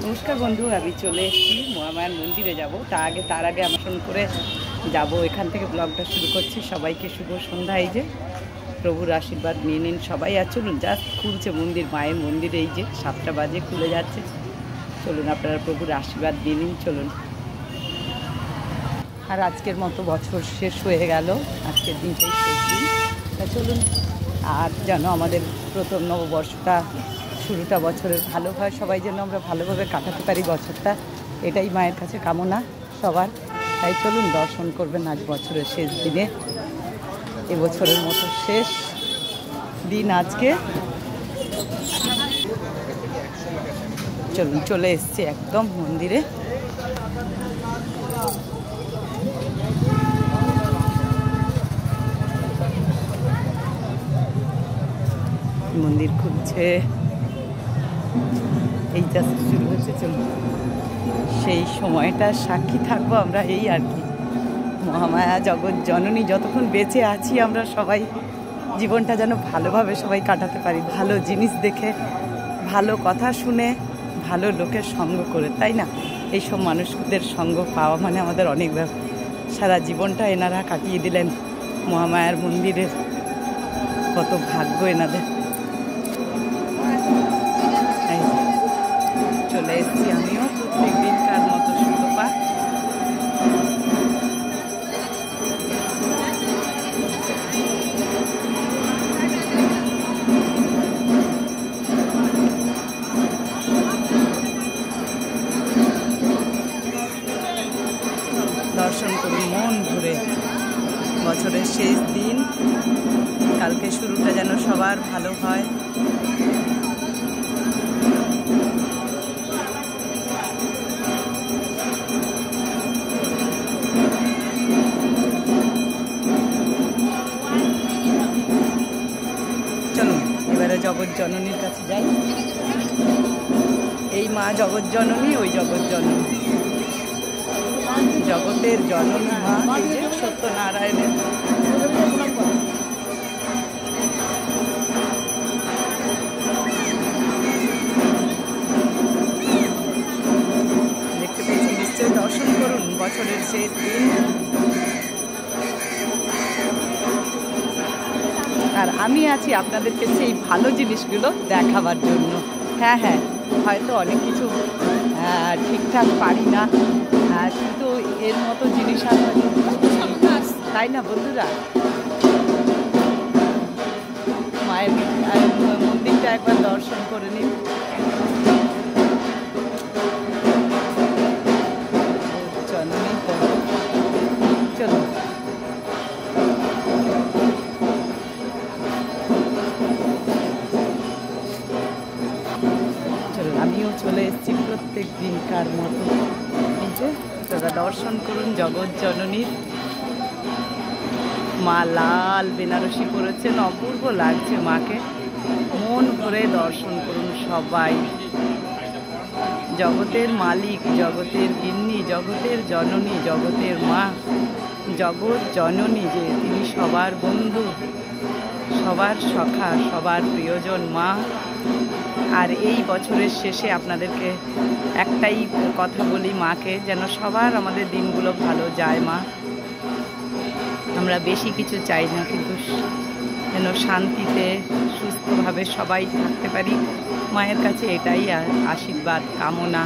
নমস্কার বন্ধু, আমি চলে এসেছি মহামায়ার মন্দিরে যাব। তার আগে আমন্ত্রণ করে যাব, এখান থেকে ব্লগটা শুরু করছি। সবাইকে শুভ সন্ধ্যা। এই যে প্রভুর আশীর্বাদ নিয়ে নিন সবাই। আর চলুন, জাস্ট খুলছে মন্দির, মায়ের মন্দিরে এই যে 7টা বাজে খুলে যাচ্ছে। চলুন আপনারা প্রভুর আশীর্বাদ নিয়ে নিন, চলুন। আর আজকের মতো বছর শেষ হয়ে গেল, আজকের দিনটাই শেষ দিন। তা চলুন, আর যেন আমাদের প্রথম নববর্ষটা, শুরুটা বছরের ভালো হয়, সবাই যেন আমরা ভালোভাবে কাটাতে পারি বছরটা, এটাই মায়ের কাছে কামনা সবার। তাই চলুন দর্শন করবেন আজ বছরের শেষ দিনে, এবছরের মতো শেষ দিন আজকে। চলুন, চলে এসছি একদম মন্দিরে। মন্দির খুলছে, এই জাস্ট শুরু হচ্ছে। চলুন, সেই সময়টার সাক্ষী থাকবো আমরা, এই আর কি। মহামায়া জগৎ জননী যতক্ষণ বেঁচে আছি, আমরা সবাই জীবনটা যেন ভালোভাবে সবাই কাটাতে পারি, ভালো জিনিস দেখে, ভালো কথা শুনে, ভালো লোকের সঙ্গ করে, তাই না? এইসব মানুষদের সঙ্গ পাওয়া মানে আমাদের অনেক সারা জীবনটা এনারা কাটিয়ে দিলেন মহামায়ার মন্দিরের, কত ভাগ্য এনাদের। চলে এসেছি আমিও প্রত্যেক দিনকার মতো সুতপা। দর্শন করি মন ভরে, বছরের শেষ দিন, কালকে শুরুটা যেন সবার ভালো হয়। চলুন এবারে জগৎ জননীর কাছে যাই। এই মা জগৎ জননী, ওই জগৎ জননী, জগতের জননী মা, এই যে সত্যনারায়ণের। দেখতে পেয়েছি, নিশ্চয়ই দর্শন করুন বছরের শেষ দিন। আর আমি আছি আপনাদেরকে সেই ভালো জিনিসগুলো দেখাবার জন্য। হ্যাঁ, হয়তো অনেক কিছু ঠিকঠাক পারি না, কিন্তু এর মতো জিনিস আমরা, তাই না বন্ধুরা? মায়ের মন্দিরটা একবার দর্শন করে নিন। চলুন, আমিও চলে এসেছি প্রত্যেক দিনকার মতো। এই যে তারা দর্শন করুন জগৎ জননীর। মা লাল বেনারসি পরেছেন, অপূর্ব লাগছে মাকে। মন ভরে দর্শন করুন সবাই। জগতের মালিক, জগতের গিন্নি, জগতের জননী, জগতের মা, জগৎ জননী, যে তিনি সবার বন্ধু, সবার সখা, সবার প্রিয়জন মা। আর এই বছরের শেষে আপনাদেরকে একটাই কথা বলি, মাকে যেন সবার আমাদের দিনগুলো ভালো যায়। মা, আমরা বেশি কিছু চাই না, কিন্তু যেন শান্তিতে সুস্থভাবে সবাই থাকতে পারি, মায়ের কাছে এটাই আশীর্বাদ কামনা।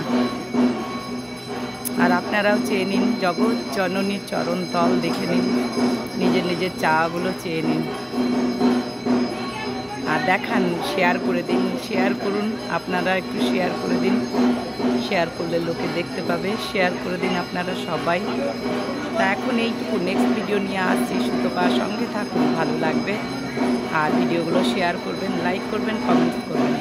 আর আপনারাও চেয়ে নিন জগৎ জননীর চরণ তল, দেখে নিন, নিজের নিজের চাগুলো চেয়ে নিন। আর দেখান, শেয়ার করে দিন, শেয়ার করুন, আপনারা একটু শেয়ার করে দিন। শেয়ার করলে লোকে দেখতে পাবে, শেয়ার করে দিন আপনারা সবাই। তা এখন এইটুকু, নেক্সট ভিডিও নিয়ে আসছি। সুতপার সঙ্গে থাকুন, ভালো লাগবে। আর ভিডিওগুলো শেয়ার করবেন, লাইক করবেন, কমেন্ট করবেন।